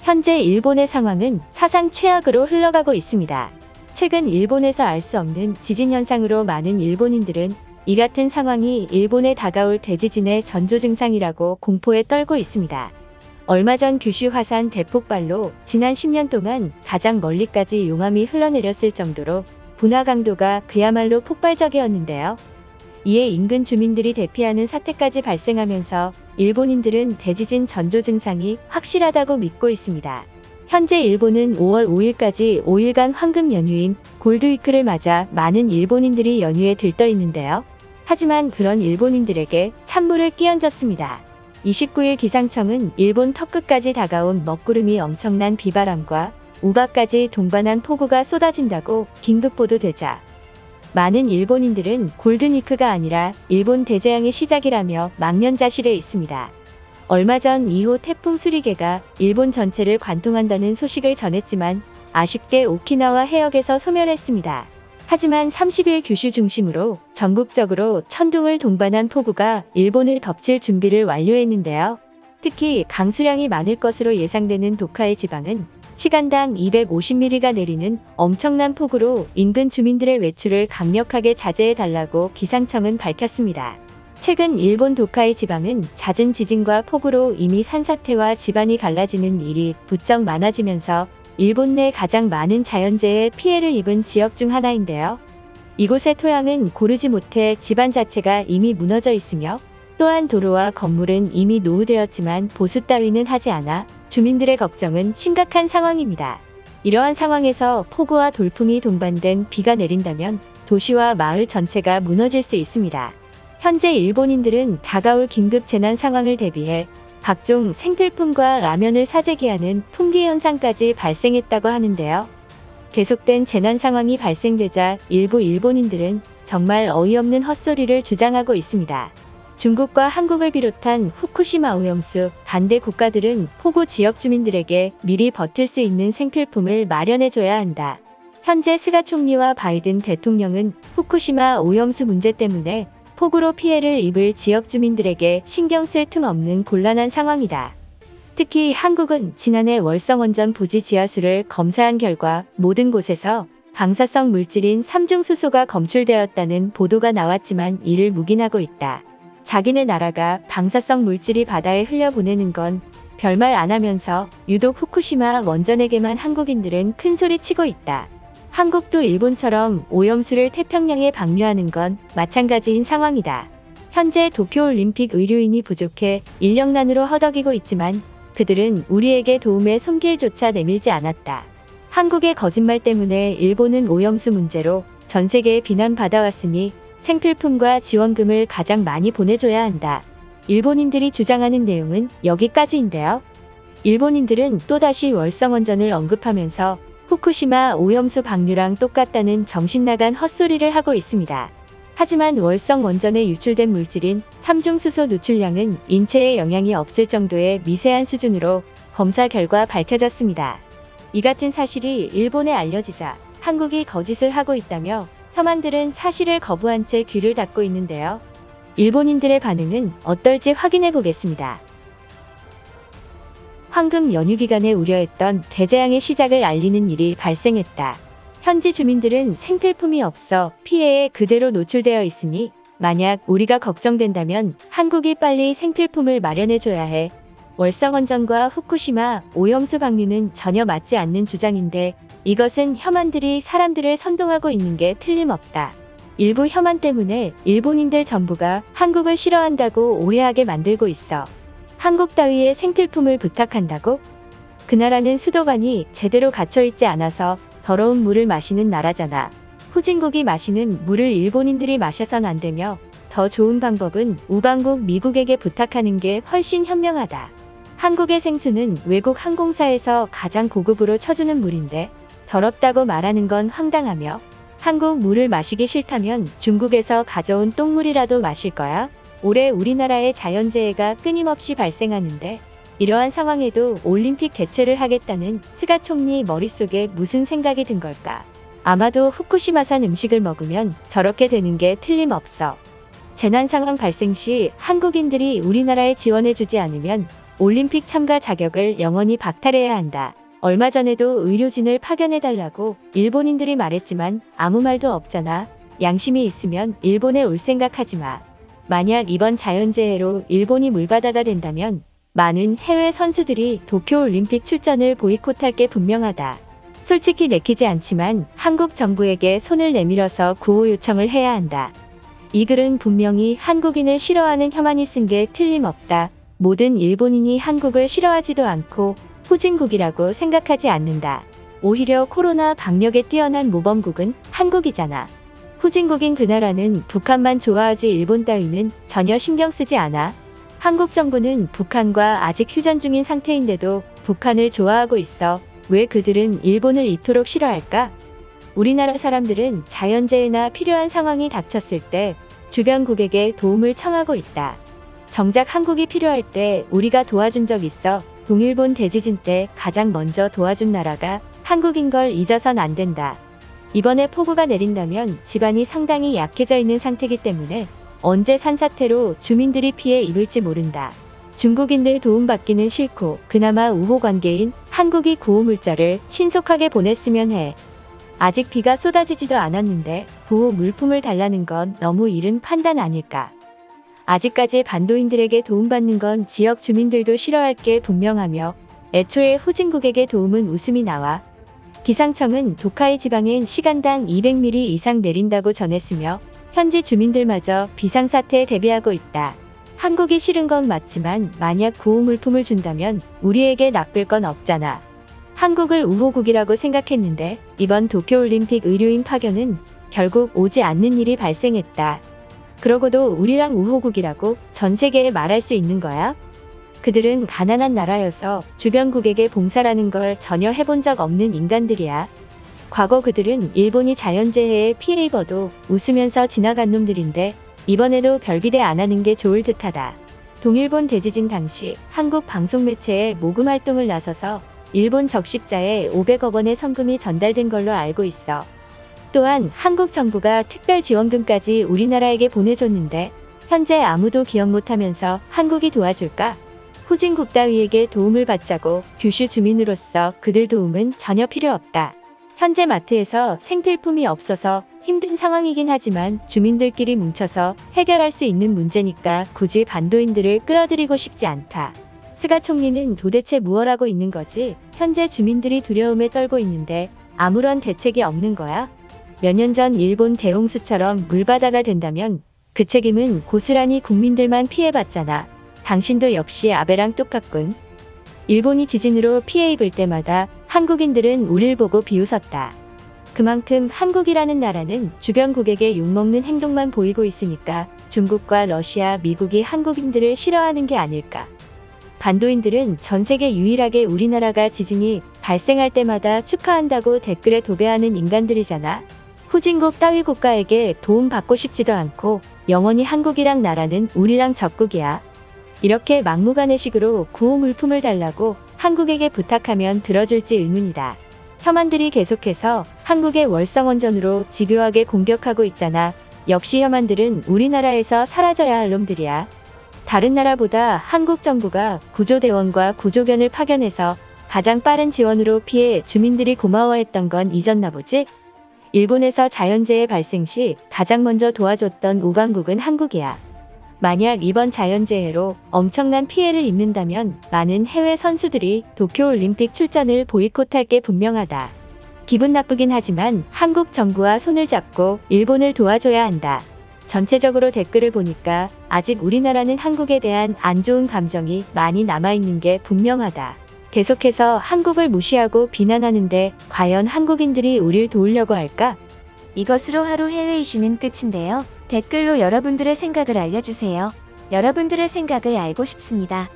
현재 일본의 상황은 사상 최악으로 흘러가고 있습니다. 최근 일본에서 알 수 없는 지진 현상으로 많은 일본인들은 이 같은 상황이 일본에 다가올 대지진의 전조 증상이라고 공포에 떨고 있습니다. 얼마 전 규슈 화산 대폭발로 지난 10년 동안 가장 멀리까지 용암이 흘러내렸을 정도로 분화 강도가 그야말로 폭발적이었는데요. 이에 인근 주민들이 대피하는 사태까지 발생하면서 일본인들은 대지진 전조 증상이 확실하다고 믿고 있습니다. 현재 일본은 5월 5일까지 5일간 황금 연휴인 골드위크를 맞아 많은 일본인들이 연휴에 들떠 있는데요. 하지만 그런 일본인들에게 찬물을 끼얹었습니다. 29일 기상청은 일본 턱끝까지 다가온 먹구름이 엄청난 비바람과 우박까지 동반한 폭우가 쏟아진다고 긴급 보도되자 많은 일본인들은 골든위크가 아니라 일본 대재앙의 시작이라며 망연자실해 있습니다. 얼마 전 2호 태풍 수리개가 일본 전체를 관통한다는 소식을 전했지만 아쉽게 오키나와 해역에서 소멸했습니다. 하지만 30일 규슈 중심으로 전국적으로 천둥을 동반한 폭우가 일본을 덮칠 준비를 완료했는데요. 특히 강수량이 많을 것으로 예상되는 도카이 지방은 시간당 250mm가 내리는 엄청난 폭우로 인근 주민들의 외출을 강력하게 자제해달라고 기상청은 밝혔습니다. 최근 일본 도카이 지방은 잦은 지진과 폭우로 이미 산사태와 집안이 갈라지는 일이 부쩍 많아지면서 일본 내 가장 많은 자연재해 피해를 입은 지역 중 하나인데요. 이곳의 토양은 고르지 못해 집안 자체가 이미 무너져 있으며 또한 도로와 건물은 이미 노후되었지만 보수 따위는 하지 않아 주민들의 걱정은 심각한 상황입니다. 이러한 상황에서 폭우와 돌풍이 동반된 비가 내린다면 도시와 마을 전체가 무너질 수 있습니다. 현재 일본인들은 다가올 긴급 재난 상황을 대비해 각종 생필품과 라면을 사재기하는 품귀 현상까지 발생했다고 하는데요. 계속된 재난 상황이 발생되자 일부 일본인들은 정말 어이없는 헛소리를 주장하고 있습니다. 중국과 한국을 비롯한 후쿠시마 오염수 반대 국가들은 폭우 지역 주민들에게 미리 버틸 수 있는 생필품을 마련해줘야 한다. 현재 스가 총리와 바이든 대통령은 후쿠시마 오염수 문제 때문에 폭우로 피해를 입을 지역 주민들에게 신경 쓸 틈 없는 곤란한 상황이다. 특히 한국은 지난해 월성원전 부지 지하수를 검사한 결과 모든 곳에서 방사성 물질인 삼중수소가 검출되었다는 보도가 나왔지만 이를 묵인하고 있다. 자기네 나라가 방사성 물질이 바다에 흘려보내는 건 별말 안 하면서 유독 후쿠시마 원전에게만 한국인들은 큰소리 치고 있다. 한국도 일본처럼 오염수를 태평양에 방류하는 건 마찬가지인 상황이다. 현재 도쿄올림픽 의료인이 부족해 인력난으로 허덕이고 있지만 그들은 우리에게 도움의 손길조차 내밀지 않았다. 한국의 거짓말 때문에 일본은 오염수 문제로 전 세계에 비난받아왔으니 생필품과 지원금을 가장 많이 보내줘야 한다. 일본인들이 주장하는 내용은 여기까지인데요. 일본인들은 또다시 월성원전을 언급하면서 후쿠시마 오염수 방류랑 똑같다는 정신나간 헛소리를 하고 있습니다. 하지만 월성원전에 유출된 물질인 삼중수소 누출량은 인체에 영향이 없을 정도의 미세한 수준으로 검사 결과 밝혀졌습니다. 이 같은 사실이 일본에 알려지자 한국이 거짓을 하고 있다며 혐한들은 사실을 거부한 채 귀를 닫고 있는데요. 일본인들의 반응은 어떨지 확인해 보겠습니다. 황금 연휴 기간에 우려했던 대재앙의 시작을 알리는 일이 발생했다. 현지 주민들은 생필품이 없어 피해에 그대로 노출되어 있으니 만약 우리가 걱정된다면 한국이 빨리 생필품을 마련해줘야 해. 월성원전과 후쿠시마 오염수 방류는 전혀 맞지 않는 주장인데 이것은 혐한들이 사람들을 선동하고 있는 게 틀림없다. 일부 혐한 때문에 일본인들 전부가 한국을 싫어한다고 오해하게 만들고 있어. 한국 따위의 생필품을 부탁한다고? 그 나라는 수도관이 제대로 갇혀있지 않아서 더러운 물을 마시는 나라잖아. 후진국이 마시는 물을 일본인들이 마셔선 안 되며 더 좋은 방법은 우방국 미국에게 부탁하는 게 훨씬 현명하다. 한국의 생수는 외국 항공사에서 가장 고급으로 쳐주는 물인데 더럽다고 말하는 건 황당하며 한국 물을 마시기 싫다면 중국에서 가져온 똥물이라도 마실 거야? 올해 우리나라의 자연재해가 끊임없이 발생하는데 이러한 상황에도 올림픽 개최를 하겠다는 스가 총리 머릿속에 무슨 생각이 든 걸까? 아마도 후쿠시마산 음식을 먹으면 저렇게 되는 게 틀림없어. 재난 상황 발생 시 한국인들이 우리나라에 지원해주지 않으면 올림픽 참가 자격을 영원히 박탈해야 한다. 얼마 전에도 의료진을 파견해달라고 일본인들이 말했지만 아무 말도 없잖아. 양심이 있으면 일본에 올 생각하지 마. 만약 이번 자연재해로 일본이 물바다가 된다면 많은 해외 선수들이 도쿄올림픽 출전을 보이콧할 게 분명하다. 솔직히 내키지 않지만 한국 정부에게 손을 내밀어서 구호 요청을 해야 한다. 이 글은 분명히 한국인을 싫어하는 혐한이 쓴 게 틀림없다. 모든 일본인이 한국을 싫어하지도 않고 후진국이라고 생각하지 않는다. 오히려 코로나 방역에 뛰어난 모범국은 한국이잖아. 후진국인 그 나라는 북한만 좋아하지 일본 따위는 전혀 신경 쓰지 않아. 한국 정부는 북한과 아직 휴전 중인 상태인데도 북한을 좋아하고 있어. 왜 그들은 일본을 이토록 싫어할까? 우리나라 사람들은 자연재해나 필요한 상황이 닥쳤을 때 주변국에게 도움을 청하고 있다. 정작 한국이 필요할 때 우리가 도와준 적 있어. 동일본 대지진 때 가장 먼저 도와준 나라가 한국인 걸 잊어선 안 된다. 이번에 폭우가 내린다면 지반이 상당히 약해져 있는 상태이기 때문에 언제 산사태로 주민들이 피해 입을지 모른다. 중국인들 도움받기는 싫고 그나마 우호 관계인 한국이 구호물자를 신속하게 보냈으면 해. 아직 비가 쏟아지지도 않았는데 보호 물품을 달라는 건 너무 이른 판단 아닐까. 아직까지 반도인들에게 도움받는 건 지역 주민들도 싫어할 게 분명하며 애초에 후진국에게 도움은 웃음이 나와. 기상청은 도카이 지방엔 시간당 200mm 이상 내린다고 전했으며 현지 주민들마저 비상사태에 대비하고 있다. 한국이 싫은 건 맞지만 만약 구호물품을 준다면 우리에게 나쁠 건 없잖아. 한국을 우호국이라고 생각했는데 이번 도쿄올림픽 의료인 파견은 결국 오지 않는 일이 발생했다. 그러고도 우리랑 우호국이라고 전 세계에 말할 수 있는 거야? 그들은 가난한 나라여서 주변국에게 봉사라는 걸 전혀 해본 적 없는 인간들이야. 과거 그들은 일본이 자연재해에 피해 입어도 웃으면서 지나간 놈들인데 이번에도 별기대 안 하는 게 좋을 듯하다. 동일본 대지진 당시 한국 방송매체에 모금 활동을 나서서 일본 적십자에 500억 원의 성금이 전달된 걸로 알고 있어. 또한 한국 정부가 특별 지원금까지 우리나라에게 보내줬는데 현재 아무도 기억 못하면서 한국이 도와줄까? 후진국 따위에게 도움을 받자고 규슈 주민으로서 그들 도움은 전혀 필요 없다. 현재 마트에서 생필품이 없어서 힘든 상황이긴 하지만 주민들끼리 뭉쳐서 해결할 수 있는 문제니까 굳이 반도인들을 끌어들이고 싶지 않다. 스가 총리는 도대체 무엇 하고 있는 거지? 현재 주민들이 두려움에 떨고 있는데 아무런 대책이 없는 거야? 몇 년 전 일본 대홍수처럼 물바다가 된다면 그 책임은 고스란히 국민들만 피해봤잖아. 당신도 역시 아베랑 똑같군. 일본이 지진으로 피해 입을 때마다 한국인들은 우릴 보고 비웃었다. 그만큼 한국이라는 나라는 주변국에게 욕먹는 행동만 보이고 있으니까 중국과 러시아, 미국이 한국인들을 싫어하는 게 아닐까. 반도인들은 전 세계 유일하게 우리나라가 지진이 발생할 때마다 축하한다고 댓글에 도배하는 인간들이잖아. 후진국 따위 국가에게 도움받고 싶지도 않고 영원히 한국이랑 나라는 우리랑 적국이야. 이렇게 막무가내식으로 구호 물품을 달라고 한국에게 부탁하면 들어줄지 의문이다. 혐한들이 계속해서 한국의 월성원전으로 집요하게 공격하고 있잖아. 역시 혐한들은 우리나라에서 사라져야 할 놈들이야. 다른 나라보다 한국 정부가 구조대원과 구조견을 파견해서 가장 빠른 지원으로 피해 주민들이 고마워했던 건 잊었나 보지? 일본에서 자연재해 발생 시 가장 먼저 도와줬던 우방국은 한국이야. 만약 이번 자연재해로 엄청난 피해를 입는다면 많은 해외 선수들이 도쿄올림픽 출전을 보이콧할 게 분명하다. 기분 나쁘긴 하지만 한국 정부와 손을 잡고 일본을 도와줘야 한다. 전체적으로 댓글을 보니까 아직 우리나라는 한국에 대한 안 좋은 감정이 많이 남아있는 게 분명하다. 계속해서 한국을 무시하고 비난하는데 과연 한국인들이 우릴 도우려고 할까? 이것으로 하루 해외 이슈는 끝인데요. 댓글로 여러분들의 생각을 알려주세요. 여러분들의 생각을 알고 싶습니다.